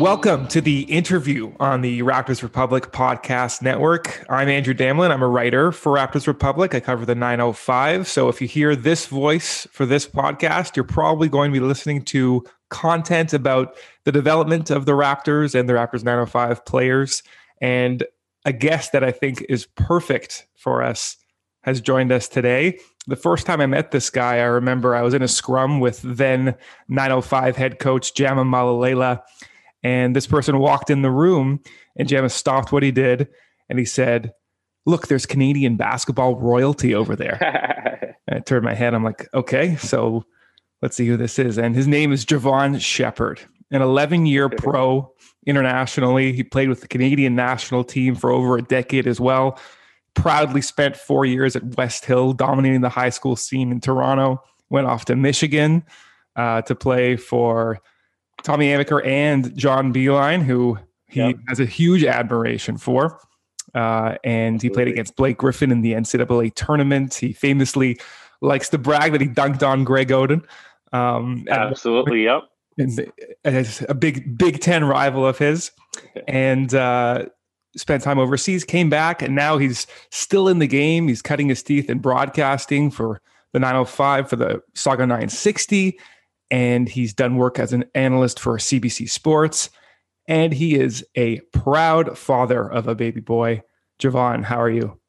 Welcome to the interview on the Raptors Republic podcast network. I'm Andrew Damelin. I'm a writer for Raptors Republic. I cover the 905. So if you hear this voice for this podcast, you're probably going to be listening to content about the development of the Raptors and the Raptors 905 players. And a guest that I think is perfect for us has joined us today. The first time I met this guy, I remember I was in a scrum with then 905 head coach Jama Malalela. And this person walked in the room and Jama stopped what he did. And he said, "Look, there's Canadian basketball royalty over there." And I turned my head. I'm like, okay, so let's see who this is. And his name is Jevohn Shepherd, an 11-year pro internationally. He played with the Canadian national team for over a decade as well. Proudly spent 4 years at West Hill, dominating the high school scene in Toronto. Went off to Michigan to play for Tommy Amaker and John Beilein, who he has a huge admiration for. And he played against Blake Griffin in the NCAA tournament. He famously likes to brag that he dunked on Greg Oden. Absolutely, yep. And a Big Ten rival of his. And spent time overseas, came back, and now he's still in the game. He's cutting his teeth in broadcasting for the 905, for the Saga 960. And he's done work as an analyst for CBC Sports. And he is a proud father of a baby boy. Jevohn, how are you?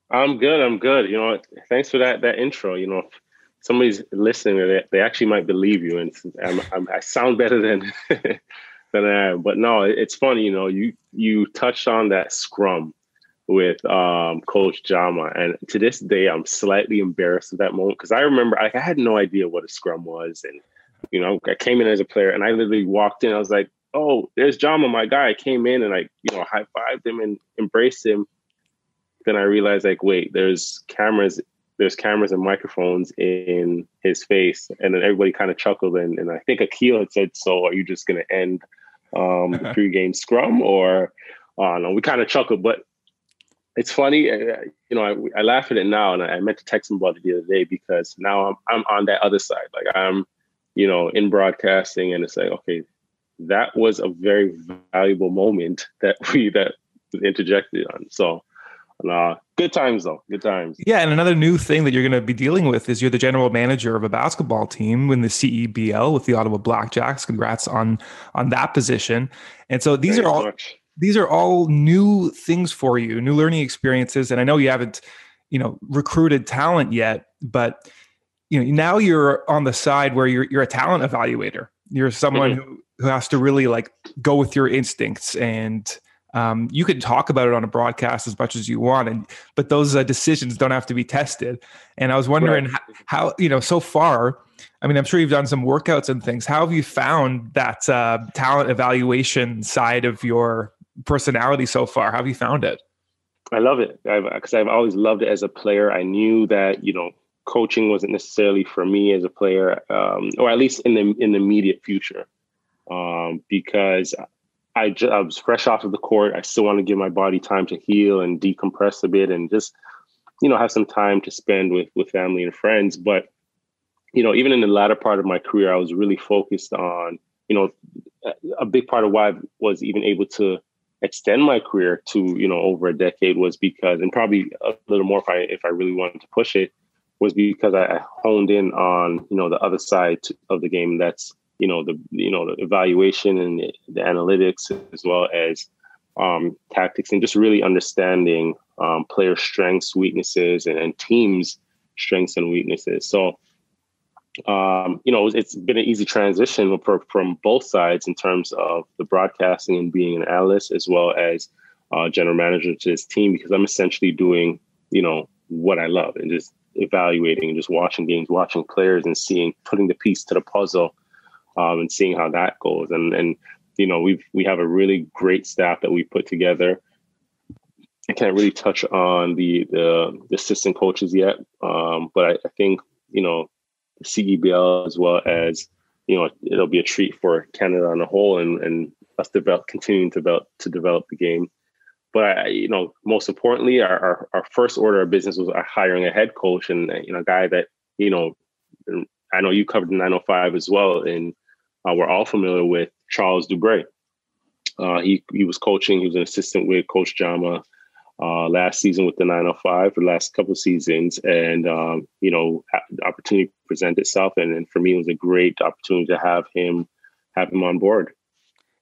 I'm good. You know, thanks for that intro. You know, if somebody's listening, they actually might believe you. And I sound better than than I am. But no, it's funny. You know, you touched on that scrum with Coach Jama. And to this day, I'm slightly embarrassed at that moment because I remember I had no idea what a scrum was. And you know, I came in as a player and I literally walked in. I was like, "Oh, there's Jama, my guy." I came in and I, high-fived him and embraced him. Then I realized, like, wait, there's cameras and microphones in his face. And then everybody kind of chuckled. And I think Akil had said, "So are you just going to end the pre-game scrum?" Or, no, we kind of chuckled. But it's funny, I laugh at it now. And I meant to text him about it the other day because now I'm on that other side. Like I'm, in broadcasting, and it's like, okay, that was a very valuable moment that was interjected on. So good times though, good times. Yeah. And another new thing that you're going to be dealing with is you're the general manager of a basketball team in the CEBL with the Ottawa Blackjacks. Congrats on that position. And so these are all new things for you, new learning experiences. And I know you haven't, recruited talent yet, but now you're on the side where you're a talent evaluator. You're someone who has to really like go with your instincts, and you can talk about it on a broadcast as much as you want, but those decisions don't have to be tested. And I was wondering how, so far, I mean, I'm sure you've done some workouts and things. How have you found that talent evaluation side of your personality so far? How have you found it? I love it because I've always loved it as a player. I knew that, coaching wasn't necessarily for me as a player, or at least in the immediate future, because I was fresh off of the court. I still want to give my body time to heal and decompress a bit, and just have some time to spend with family and friends. But even in the latter part of my career, I was really focused on a big part of why I was even able to extend my career to over a decade was because, and probably a little more if I really wanted to push it, was because I honed in on, the other side of the game. That's, the evaluation and the analytics, as well as tactics, and just really understanding player strengths, weaknesses, and teams' strengths and weaknesses. So, it's been an easy transition from both sides in terms of the broadcasting and being an analyst, as well as general manager to this team, because I'm essentially doing, what I love, and just evaluating and just watching games, watching players, and putting the piece to the puzzle, and seeing how that goes. And we have a really great staff that we put together. I can't really touch on the assistant coaches yet, but I think the CEBL, as well as it'll be a treat for Canada on a whole, and us continuing to develop the game. But most importantly, our first order of business was hiring a head coach, and a guy that I know you covered the 905 as well, and we're all familiar with Charles Dubreuil. He was coaching. He was an assistant with Coach Jama last season with the 905 for the last couple of seasons. And, the opportunity presented itself. And for me, it was a great opportunity to have him on board.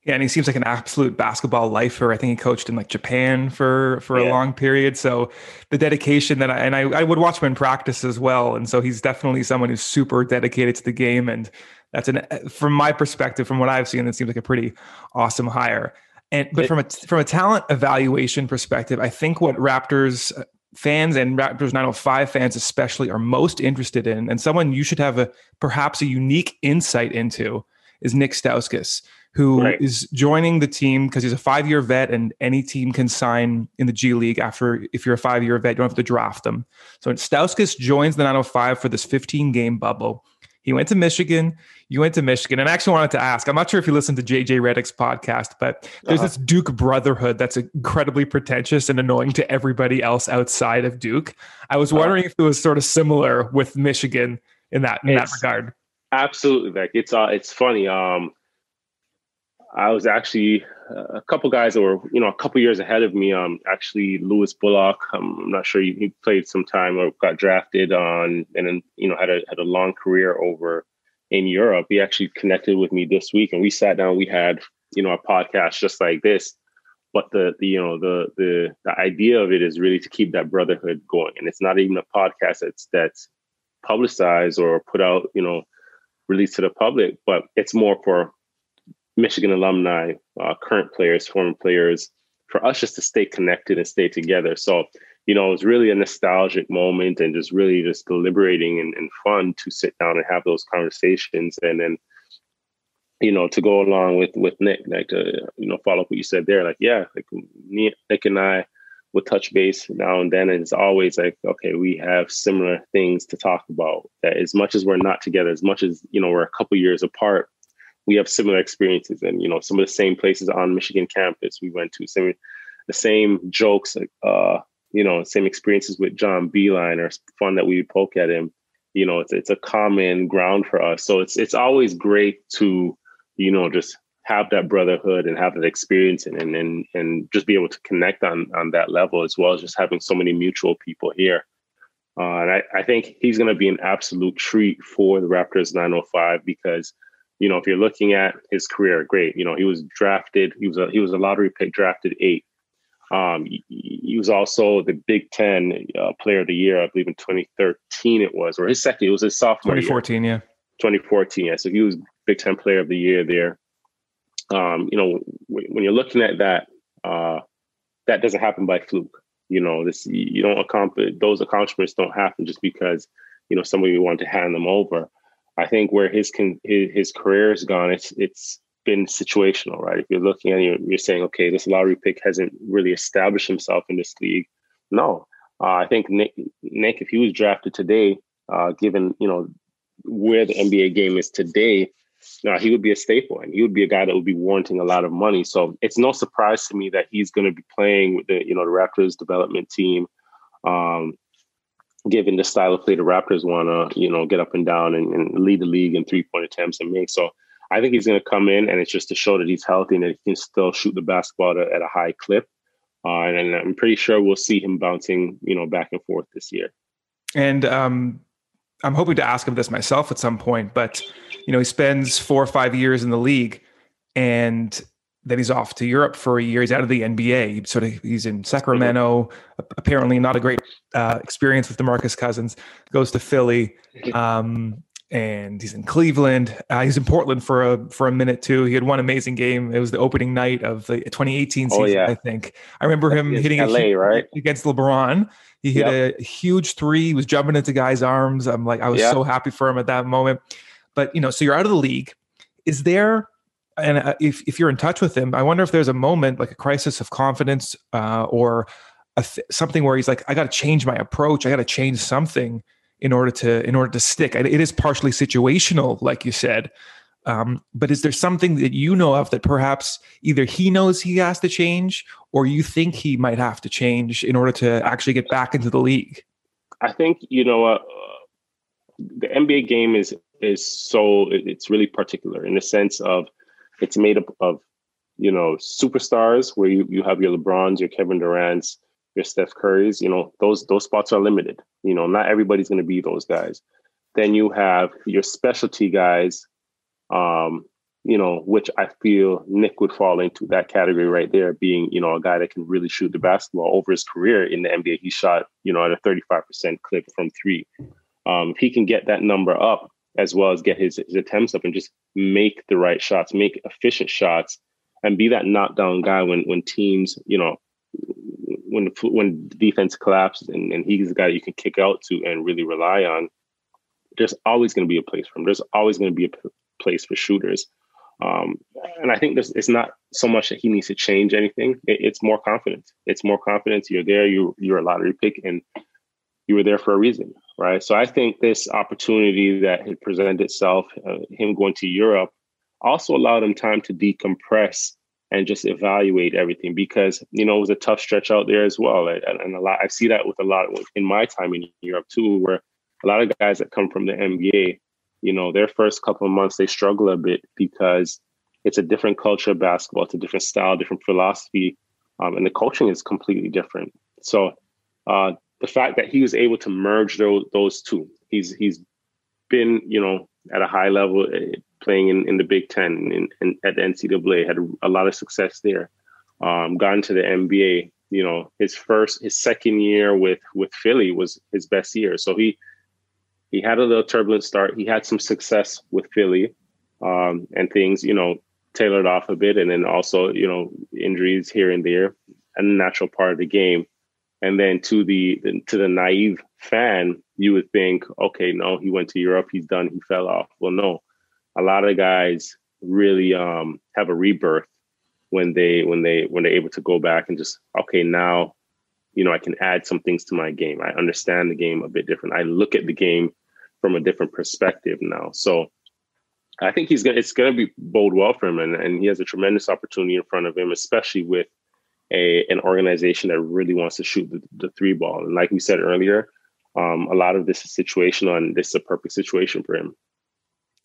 Yeah, and he seems like an absolute basketball lifer. I think he coached in like Japan for a long period. So the dedication that I would watch him in practice as well. And so he's definitely someone who's super dedicated to the game. And that's from my perspective, from what I've seen, it seems like a pretty awesome hire. But from a talent evaluation perspective, I think what Raptors fans and Raptors 905 fans especially are most interested in, and someone you should have perhaps a unique insight into, is Nik Stauskas, who is joining the team because he's a 5-year vet, and any team can sign in the G League if you're a 5-year vet, you don't have to draft them. So Stouskis joins the 905 for this 15-game bubble. He went to Michigan. You went to Michigan. And I actually wanted to ask, I'm not sure if you listened to JJ Redick's podcast, but there's this Duke brotherhood that's incredibly pretentious and annoying to everybody else outside of Duke. I was wondering if it was sort of similar with Michigan in that regard. Absolutely, Beck. It's funny. I was actually a couple guys that were, a couple years ahead of me. Actually, Lewis Bullock. I'm not sure he played some time or got drafted on, and then had a long career over in Europe. He actually connected with me this week, and we sat down. We had a podcast just like this. But the idea of it is really to keep that brotherhood going, and it's not even a podcast that's publicized or put out, released to the public, but it's more for Michigan alumni, current players, former players, for us just to stay connected and stay together. So, it was really a nostalgic moment and just really just deliberating and fun to sit down and have those conversations. And then, to go along with Nick, like to, follow up what you said there, like, yeah, like Nick and I would touch base now and then. And it's always like, okay, we have similar things to talk about, that as much as we're not together, as much as, we're a couple years apart, we have similar experiences, and some of the same places on Michigan campus we went to, the same jokes, same experiences with John Beeline, or fun that we would poke at him. It's a common ground for us. So it's always great to just have that brotherhood and have that experience, and just be able to connect on that level, as well as just having so many mutual people here. And I think he's going to be an absolute treat for the Raptors 905 because. If you're looking at his career, great. He was drafted. He was a lottery pick, drafted 8. He was also the Big Ten Player of the Year, I believe, in 2013. It was his sophomore 2014, year. 2014, yeah. So he was Big Ten Player of the Year there. When you're looking at that, that doesn't happen by fluke. You don't accomplish those accomplishments. Don't happen just because somebody wanted to hand them over. I think where his career has gone, it's been situational, right? If you're looking at it, you're saying, okay, this lottery pick hasn't really established himself in this league. No, I think Nick, if he was drafted today, given where the NBA game is today, he would be a staple, and he would be a guy that would be warranting a lot of money. So it's no surprise to me that he's going to be playing with the Raptors development team. Given the style of play the Raptors want to, get up and down and lead the league in 3-point attempts and make. So I think he's going to come in, and it's just to show that he's healthy and that he can still shoot the basketball at a high clip. And I'm pretty sure we'll see him bouncing, back and forth this year. And I'm hoping to ask him this myself at some point, but, he spends 4 or 5 years in the league, and then he's off to Europe for a year. He's out of the NBA. He's in Sacramento. Apparently not a great experience with DeMarcus Cousins. Goes to Philly, and he's in Cleveland. He's in Portland for a minute too. He had one amazing game. It was the opening night of the 2018 season, I think. I remember him hitting right? against LeBron. He hit a huge 3. He was jumping into guys' arms. I was so happy for him at that moment. But, so you're out of the league. Is there... And if you're in touch with him, I wonder if there's a moment, like a crisis of confidence, or something where he's like, I got to change my approach. I got to change something in order to stick. It is partially situational, like you said. But is there something that you know of that perhaps either he knows he has to change, or you think he might have to change in order to actually get back into the league? I think, the NBA game is so, it's really particular in the sense of, it's made up of, superstars where you have your LeBrons, your Kevin Durant's, your Steph Curry's, those spots are limited. Not everybody's going to be those guys. Then you have your specialty guys, which I feel Nick would fall into that category right there, being, a guy that can really shoot the basketball. Over his career in the NBA, he shot, at a 35% clip from three. If he can get that number up, as well as get his attempts up and just make the right shots, make efficient shots, and be that knockdown guy when teams, when defense collapses and he's the guy you can kick out to and really rely on, there's always going to be a place for him. There's always going to be a place for shooters. And I think it's not so much that he needs to change anything. It's more confidence. It's more confidence. You're there. You're a lottery pick, and you were there for a reason, right? So I think this opportunity that had presented itself, him going to Europe, also allowed him time to decompress and just evaluate everything, because, it was a tough stretch out there as well. And a lot, I see that with a lot in my time in Europe too, where a lot of guys that come from the NBA, their first couple of months, they struggle a bit because it's a different culture of basketball. It's a different style, different philosophy. And the coaching is completely different. So the fact that he was able to merge those two, he's been, at a high level, playing in the Big Ten and at the NCAA, had a lot of success there. Got into the NBA, his second year with Philly was his best year. So he had a little turbulent start. He had some success with Philly, and things, tailored off a bit. And then also, injuries here and there, a natural part of the game. And then to the naive fan, you would think, okay, no, he went to Europe, he's done, he fell off. Well, no, a lot of guys really have a rebirth when they're able to go back and just, okay, now, I can add some things to my game. I understand the game a bit different. I look at the game from a different perspective now. So I think it's going to be bode well for him, and he has a tremendous opportunity in front of him, especially with an organization that really wants to shoot the three ball. And like we said earlier, a lot of this is situational, and this is a perfect situation for him.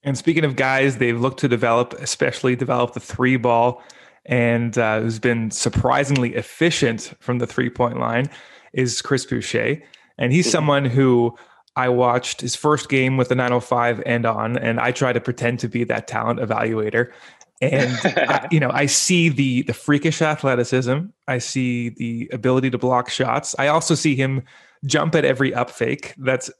And speaking of guys they've looked to develop, especially develop the three ball, and who's been surprisingly efficient from the 3-point line, is Chris Boucher. And he's someone who I watched his first game with the 905 and I try to pretend to be that talent evaluator. And I see the freakish athleticism. I see the ability to block shots. I also see him jump at every up fake. That's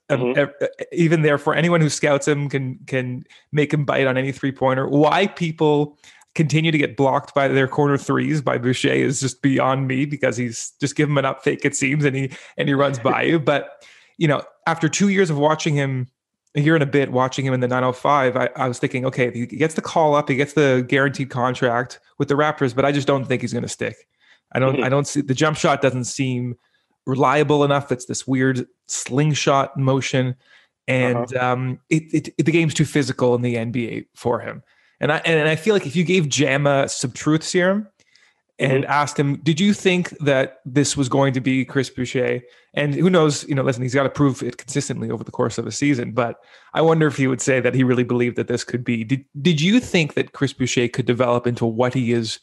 even there for anyone who scouts him can make him bite on any 3-pointer. Why people continue to get blocked by their corner threes by Boucher is just beyond me, because he's just give him an up fake, it seems, and he runs by you. But after 2 years of watching him, a year and a bit watching him in the 905, I was thinking, okay, he gets the call up, he gets the guaranteed contract with the Raptors, but I just don't think he's going to stick. I don't see, the jump shot doesn't seem reliable enough. It's this weird slingshot motion, and the game's too physical in the NBA for him. And I feel like if you gave Jamma some truth serum and asked him, did you think that this was going to be Chris Boucher? And who knows, listen, he's got to prove it consistently over the course of a season, but I wonder if he would say that he really believed that this could be. Did you think that Chris Boucher could develop into what he is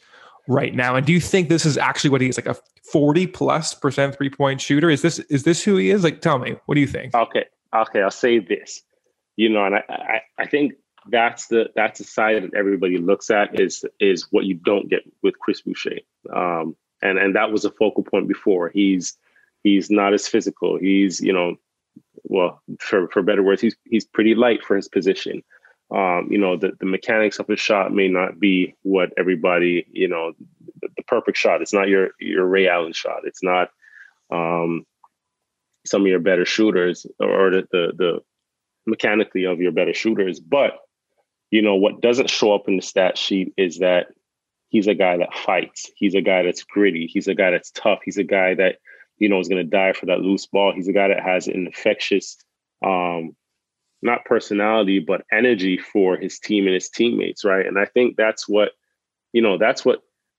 right now? And do you think this is actually what he is, like a 40+% 3-point shooter? Is this who he is? Like, tell me, what do you think? Okay. I'll say this, and I think that's the side that everybody looks at is what you don't get with Chris Boucher. And that was a focal point before. He's not as physical. He's, well, for better words, he's pretty light for his position. The mechanics of his shot may not be what everybody, the perfect shot. It's not your Ray Allen shot. It's not some of your better shooters, or the mechanically of your better shooters. But, what doesn't show up in the stat sheet is that he's a guy that fights. He's a guy that's gritty. He's a guy that's tough. He's a guy that, is going to die for that loose ball. He's a guy that has an infectious, not personality, but energy for his team and his teammates, right? And I think that's what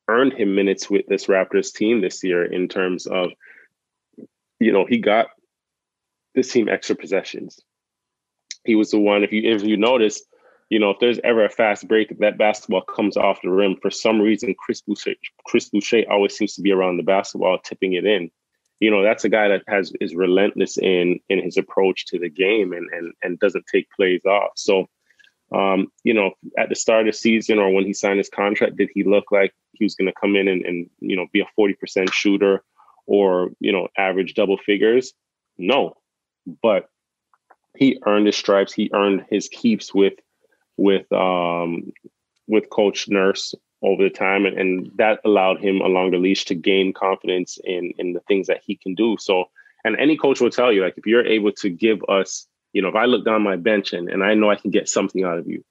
earned him minutes with this Raptors team this year, in terms of, he got this team extra possessions. He was the one, if you notice, if there's ever a fast break, that basketball comes off the rim. For some reason, Chris Boucher always seems to be around the basketball, tipping it in. That's a guy that is relentless in his approach to the game and doesn't take plays off. So, at the start of the season or when he signed his contract, did he look like he was going to come in and be a 40% shooter or, average double figures? No, but he earned his stripes. He earned his keeps with Coach Nurse over the time, and that allowed him along the leash to gain confidence in the things that he can do. So, and any coach will tell you, like, if you're able to give us, if I look down my bench and I know I can get something out of you,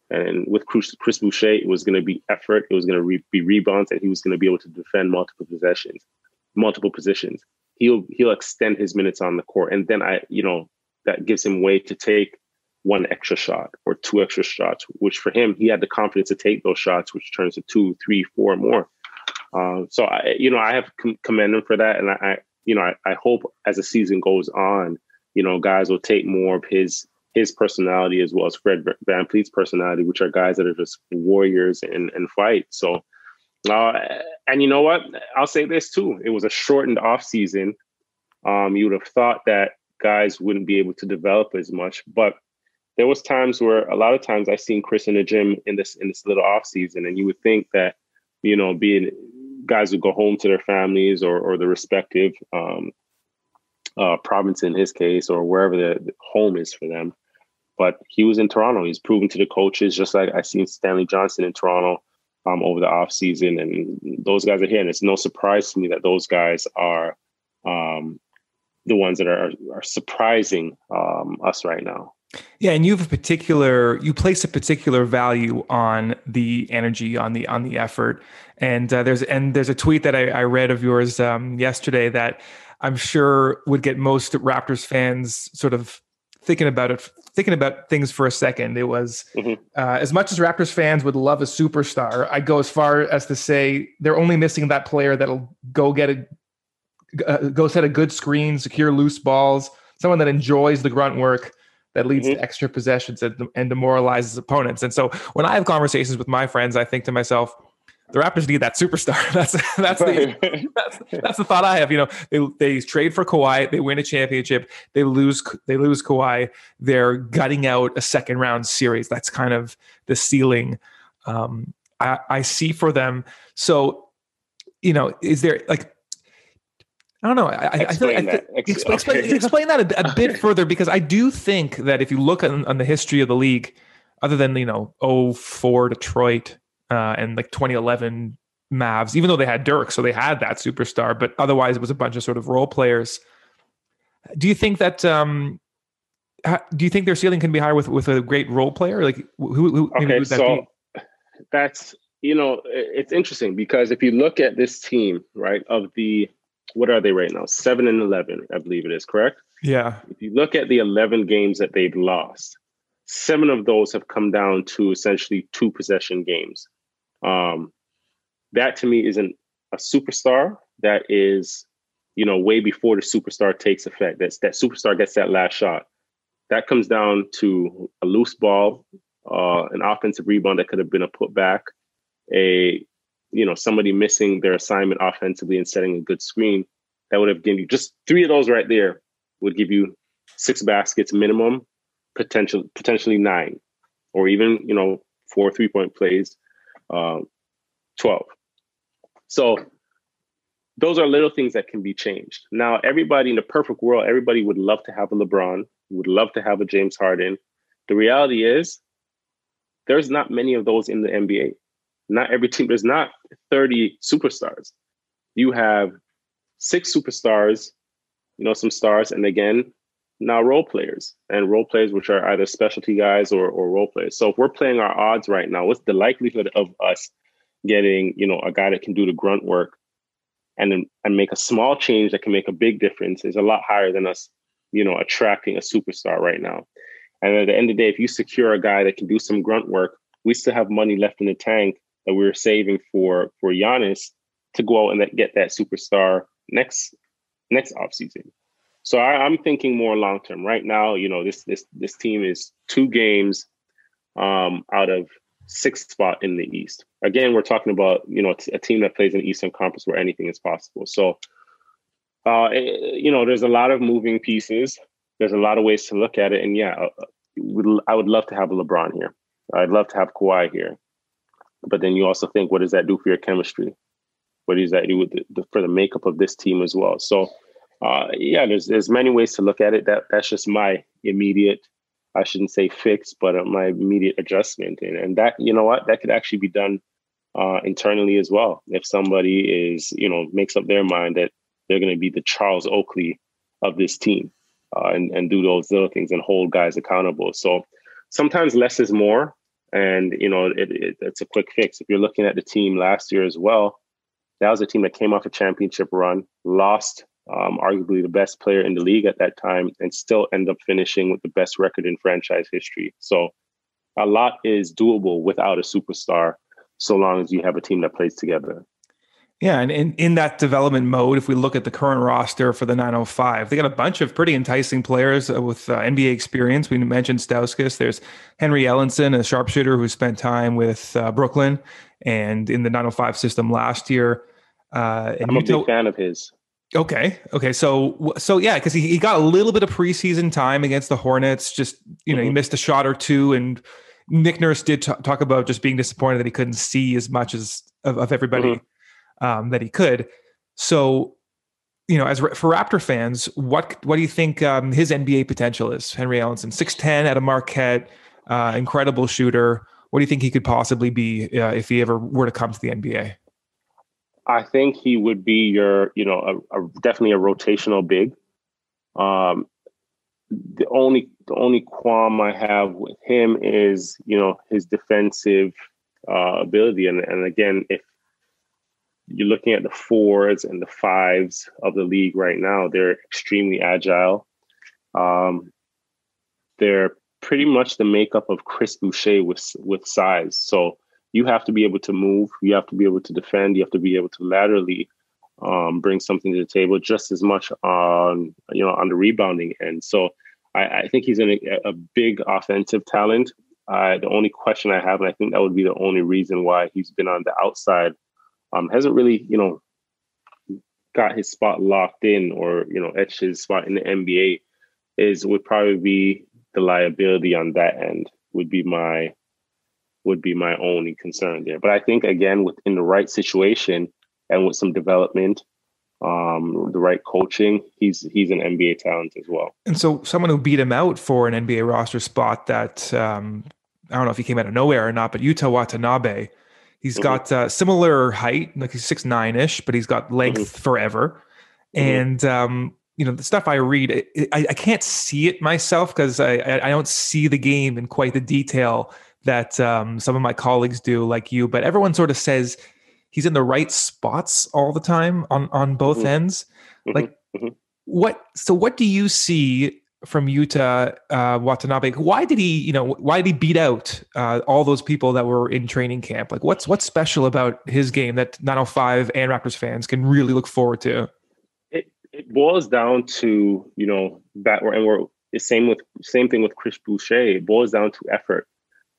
and with Chris Boucher, it was going to be effort, it was going to be rebounds, and he was going to be able to defend multiple positions. He'll extend his minutes on the court, and then that gives him way to take one extra shot or two extra shots, which for him, he had the confidence to take those shots, which turns to 2, 3, 4 more. So I have commend him for that. And I hope as the season goes on, guys will take more of his personality as well as Fred VanVleet's personality, which are guys that are just warriors and fight. So, and you know what? I'll say this too. It was a shortened off season. You would have thought that guys wouldn't be able to develop as much, but there was times where a lot of times I seen Chris in the gym in this little off season, and you would think that, being guys would go home to their families or the respective province in his case, or wherever the home is for them. But he was in Toronto. He's proven to the coaches, just like I seen Stanley Johnson in Toronto over the off season, and those guys are here. And it's no surprise to me that those guys are the ones that are surprising us right now. Yeah, and you place a particular value on the energy, on the effort, and there's a tweet that I read of yours yesterday that I'm sure would get most Raptors fans sort of thinking about things for a second. It was as much as Raptors fans would love a superstar, I'd go as far as to say they're only missing that player that'll go set a good screen, secure loose balls, someone that enjoys the grunt work, that leads to extra possessions and demoralizes opponents. And so when I have conversations with my friends, I think to myself, the Raptors need that superstar. That's the thought I have. They trade for Kawhi, they win a championship, they lose Kawhi, they're gutting out a second round series. That's kind of the ceiling I see for them. So, is there like, I don't know. I feel like explain that a bit further, because I do think that if you look on the history of the league, other than 04 Detroit and like 2011 Mavs, even though they had Dirk, so they had that superstar, but otherwise it was a bunch of sort of role players. Do you think that? Do you think their ceiling can be higher with a great role player? Like who would that be? That's it's interesting, because if you look at this team, right, what are they right now? 7-11, I believe it is, correct? Yeah. If you look at the 11 games that they've lost, 7 of those have come down to essentially 2 possession games. That to me isn't a superstar. That is, way before the superstar takes effect. That superstar gets that last shot. That comes down to a loose ball, an offensive rebound that could have been a putback, somebody missing their assignment offensively and setting a good screen. That would have given you just 3 of those right there, would give you 6 baskets minimum, potentially 9, or even, 4 3-point plays, 12. So those are little things that can be changed. Now, everybody in the perfect world, everybody would love to have a LeBron, would love to have a James Harden. The reality is there's not many of those in the NBA. Not every team, there's not 30 superstars. You have 6 superstars, some stars, and again, now role players, which are either specialty guys or role players. So if we're playing our odds right now, what's the likelihood of us getting, a guy that can do the grunt work and make a small change that can make a big difference is a lot higher than us, attracting a superstar right now. And at the end of the day, if you secure a guy that can do some grunt work, we still have money left in the tank that we're saving for Giannis to go out and get that superstar next offseason. So I'm thinking more long term. Right now, this team is 2 games out of 6th spot in the East. Again, we're talking about, a team that plays in the Eastern Conference where anything is possible. So, there's a lot of moving pieces. There's a lot of ways to look at it. And yeah, I would love to have a LeBron here. I'd love to have Kawhi here. But then you also think, what does that do for your chemistry? What does that do with for the makeup of this team as well? So, there's many ways to look at it. That's just my immediate, I shouldn't say fix, but my immediate adjustment. And that, that could actually be done internally as well. If somebody makes up their mind that they're going to be the Charles Oakley of this team and do those little things and hold guys accountable. So sometimes less is more. And, it's a quick fix. If you're looking at the team last year as well, that was a team that came off a championship run, lost arguably the best player in the league at that time, and still end up finishing with the best record in franchise history. So a lot is doable without a superstar, so long as you have a team that plays together. Yeah, and in that development mode, if we look at the current roster for the 905, they got a bunch of pretty enticing players with NBA experience. We mentioned Stouskis. There's Henry Ellenson, a sharpshooter who spent time with Brooklyn and in the 905 system last year. And I'm a big fan of his. Okay. So yeah, because he got a little bit of preseason time against the Hornets. Just, he missed a shot or two. And Nick Nurse did talk about just being disappointed that he couldn't see as much as of everybody that he could. So, for Raptor fans, what do you think his NBA potential is? Henry Ellenson, 6'10" at a Marquette, incredible shooter. What do you think he could possibly be if he ever were to come to the NBA? I think he would be your, definitely a rotational big. The only qualm I have with him is, his defensive ability. And again, if you're looking at the 4s and the 5s of the league right now, they're extremely agile. They're pretty much the makeup of Chris Boucher with size. So you have to be able to move. You have to be able to defend. You have to be able to laterally bring something to the table just as much on the rebounding end. So I think he's a big offensive talent. The only question I have, and I think that would be the only reason why he's been on the outside, hasn't really, got his spot locked in or, etched his spot in the NBA, would probably be the liability on that end would be my only concern there. But I think, again, within the right situation and with some development, the right coaching, he's an NBA talent as well. And so someone who beat him out for an NBA roster spot that, I don't know if he came out of nowhere or not, but Yuta Watanabe, he's got similar height, like he's 6'9"-ish, but he's got length forever. And, the stuff I read, I can't see it myself because I don't see the game in quite the detail that some of my colleagues do, like you, but everyone sort of says he's in the right spots all the time on both ends. Like what do you see from Yuta Watanabe? Why did he beat out all those people that were in training camp? Like what's special about his game that 905 and Raptors fans can really look forward to? It boils down to, we're the same thing with Chris Boucher. It boils down to effort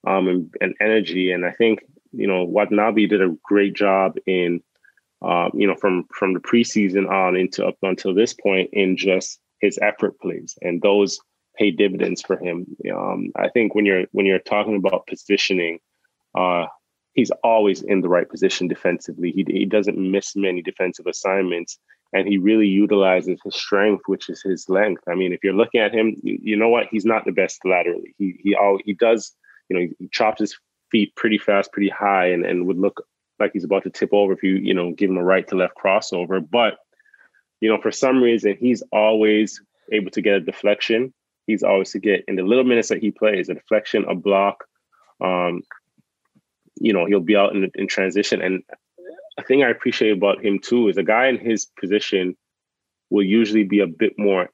and energy. And I think, Watanabe did a great job in, from the preseason on up until this point in just his effort plays, and those pay dividends for him. I think when you're talking about positioning, he's always in the right position defensively. He doesn't miss many defensive assignments, and he really utilizes his strength, which is his length. I mean, if you're looking at him, you know what? He's not the best laterally. He does, he chops his feet pretty fast, pretty high, and would look like he's about to tip over if you give him a right to left crossover. But, for some reason, he's always able to get a deflection. He's always to get, in the little minutes that he plays, a deflection, a block. He'll be out in transition. And a thing I appreciate about him too is a guy in his position will usually be a bit more,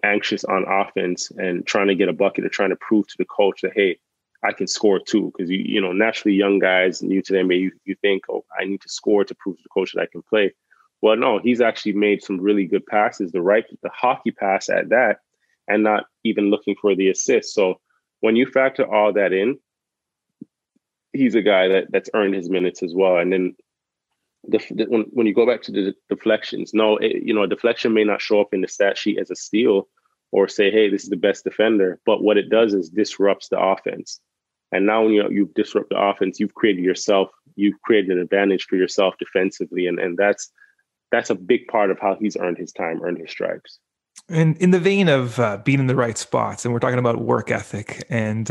anxious on offense and trying to get a bucket or trying to prove to the coach that, hey, I can score too. Because, naturally young guys new to the NBA, you think, oh, I need to score to prove to the coach that I can play. Well, no, he's actually made some really good passes, the hockey pass at that, and not even looking for the assist. So when you factor all that in, he's a guy that's earned his minutes as well. And then when you go back to the deflections, a deflection may not show up in the stat sheet as a steal or say, hey, this is the best defender. But what it does is disrupts the offense. And now when you disrupt the offense, you've created an advantage for yourself defensively. And that's a big part of how he's earned his time, earned his stripes. And in the vein of being in the right spots, and we're talking about work ethic, and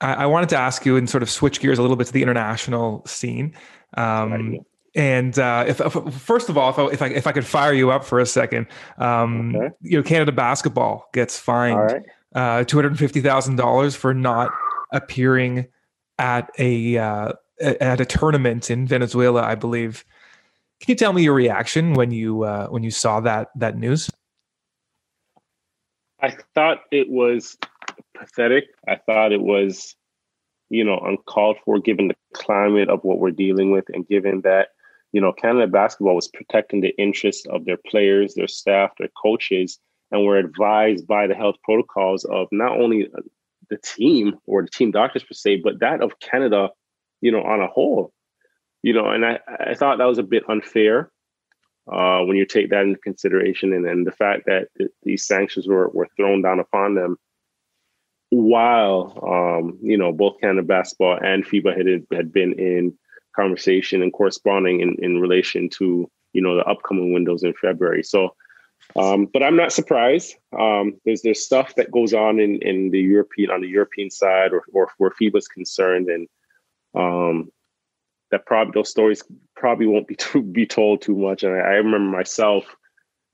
I wanted to ask you and sort of switch gears a little bit to the international scene. And first of all, if I could fire you up for a second, okay. Canada basketball gets fined $250,000 for not appearing at a tournament in Venezuela, I believe. Can you tell me your reaction when you saw that news? I thought it was pathetic. I thought it was, uncalled for, given the climate of what we're dealing with, and given that, Canada basketball was protecting the interests of their players, their staff, their coaches, and were advised by the health protocols of not only the team or the team doctors per se, but that of Canada, on a whole. And I thought that was a bit unfair when you take that into consideration, and the fact that these sanctions were thrown down upon them while, both Canada basketball and FIBA had been in conversation and corresponding in relation to, the upcoming windows in February. So, but I'm not surprised. There's stuff that goes on in the European side or where FIBA is concerned, and those stories probably won't be told too much. And I remember myself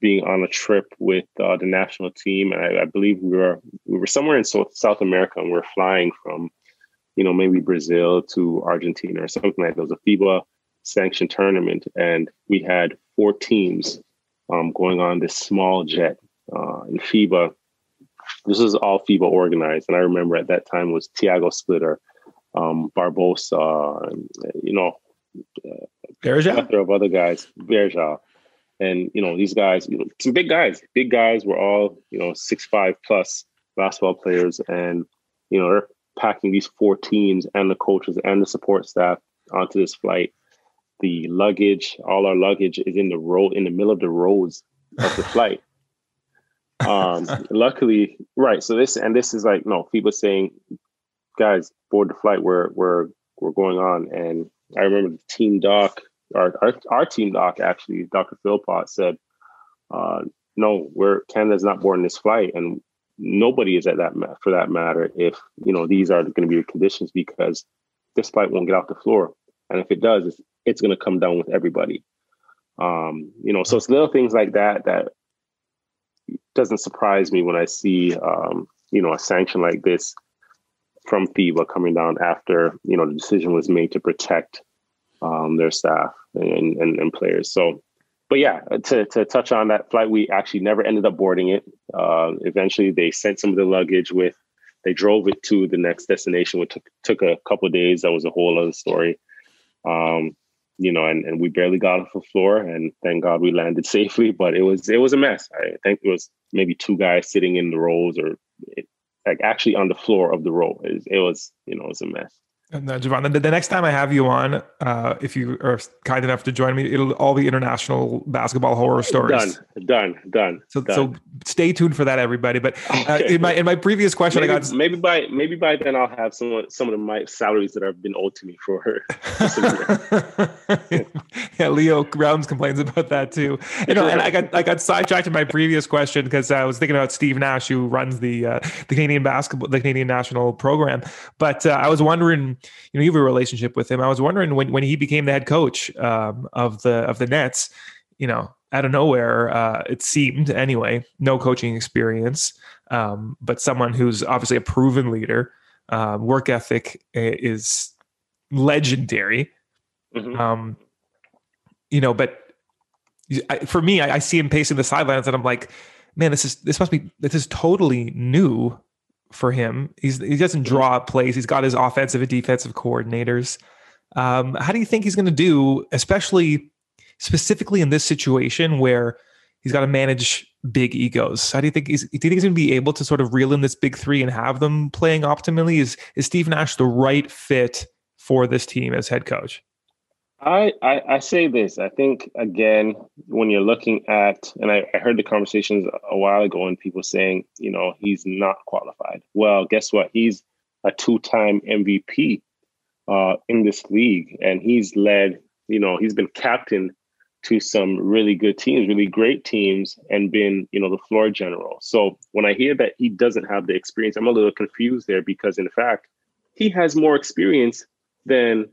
being on a trip with the national team, and I believe we were somewhere in South America, and we were flying from, maybe Brazil to Argentina or something like that. It was a FIBA sanctioned tournament, and we had 4 teams going on this small jet in FIBA. This is all FIBA organized, and I remember at that time was Thiago Splitter, Barbosa, plethora of other guys, Berja. And, these guys, some big guys were all, 6'5" plus basketball players. And, they're packing these 4 teams and the coaches and the support staff onto this flight. The luggage, all our luggage is in the middle of the rows of the flight. Luckily, right. So this is like, no, FIBA saying, guys, board the flight, we're going on. And I remember the team doc, our team doc, actually, Dr. Philpott said, no, Canada's not boarding this flight, and nobody is for that matter, if, these are going to be the conditions, because this flight won't get off the floor. And if it does, it's going to come down with everybody. So it's little things like that doesn't surprise me when I see, a sanction like this from FIBA coming down after, the decision was made to protect their staff and players. So, but yeah, to touch on that flight, we actually never ended up boarding it. Eventually, they sent some of the luggage they drove it to the next destination, which took a couple of days. That was a whole other story. And we barely got off the floor, and thank God we landed safely. But it was a mess. I think it was maybe 2 guys sitting in the rows, or actually on the floor of the row. It was a mess. And Jevohn, the next time I have you on, if you are kind enough to join me, it'll all be international basketball horror stories. Done. So stay tuned for that, everybody. But in my previous question, maybe by then I'll have some of my salaries that have been owed to me for. Yeah, Leo Rounds complains about that too. And I got sidetracked in my previous question because I was thinking about Steve Nash, who runs the Canadian national program. But I was wondering, you have a relationship with him. I was wondering when he became the head coach of the Nets, out of nowhere, it seemed anyway, no coaching experience, but someone who's obviously a proven leader. Work ethic is legendary. Mm-hmm. But for me, I see him pacing the sidelines, and I'm like, man, this is totally new for him. He doesn't draw up plays. He's got his offensive and defensive coordinators. How do you think he's going to do, specifically in this situation where he's got to manage big egos? How do you think he's going to be able to sort of reel in this big 3 and have them playing optimally? Is Steve Nash the right fit for this team as head coach? I say this. I think, again, when you're looking at, and I heard the conversations a while ago and people saying, he's not qualified. Well, guess what? He's a 2-time MVP in this league. And he's led, he's been captain to some really good teams, really great teams, and been, the floor general. So when I hear that he doesn't have the experience, I'm a little confused there, because in fact, he has more experience than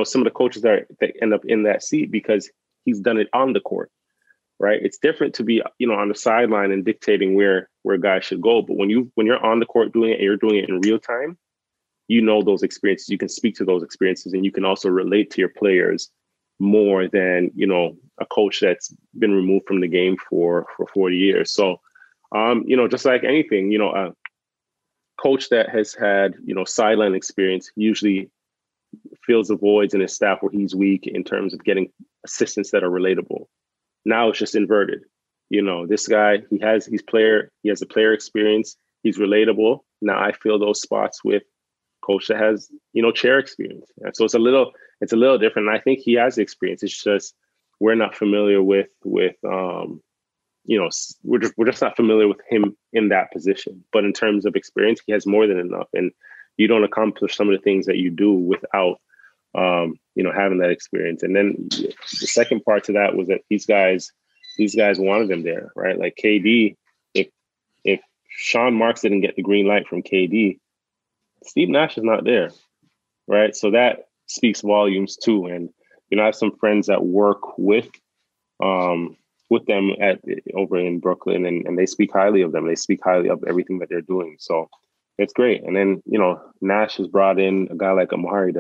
some of the coaches that end up in that seat, because he's done it on the court, right? It's different to be, on the sideline and dictating where guys should go. But when you're on the court doing it, and you're doing it in real time, those experiences, you can speak to those experiences, and you can also relate to your players more than, a coach that's been removed from the game for 40 years. So, just like anything, a coach that has had, sideline experience usually fills the voids in his staff where he's weak in terms of getting assistants that are relatable. Now it's just inverted. This guy, he has the player experience. He's relatable. Now I fill those spots with coach that has, chair experience. And so it's a little different. And I think he has the experience. It's just, we're not familiar with we're just not familiar with him in that position. But in terms of experience, he has more than enough. And you don't accomplish some of the things that you do without, having that experience. And then the second part to that was that these guys wanted him there, right? Like KD, if Sean Marks didn't get the green light from KD, Steve Nash is not there, right? So that speaks volumes too. And, I have some friends that work with them over in Brooklyn, and they speak highly of them. They speak highly of everything that they're doing. So it's great. And then, Nash has brought in a guy like Amari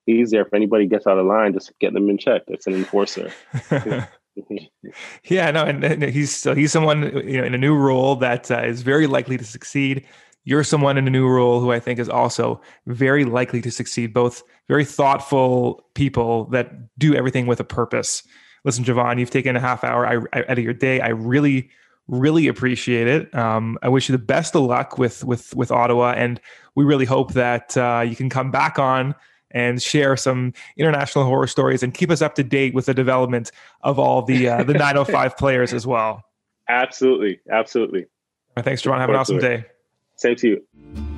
he's there. If anybody gets out of line, just get them in check. It's an enforcer. Yeah, no, and he's someone in a new role that is very likely to succeed. You're someone in a new role who I think is also very likely to succeed. Both very thoughtful people that do everything with a purpose. Listen, Jevohn, you've taken a half hour out of your day. I really, really appreciate it. I wish you the best of luck with Ottawa, and we really hope that you can come back on and share some international horror stories and keep us up to date with the development of all the 905 players as well. Absolutely. Thanks, Jevohn. Have an awesome day. Same to you.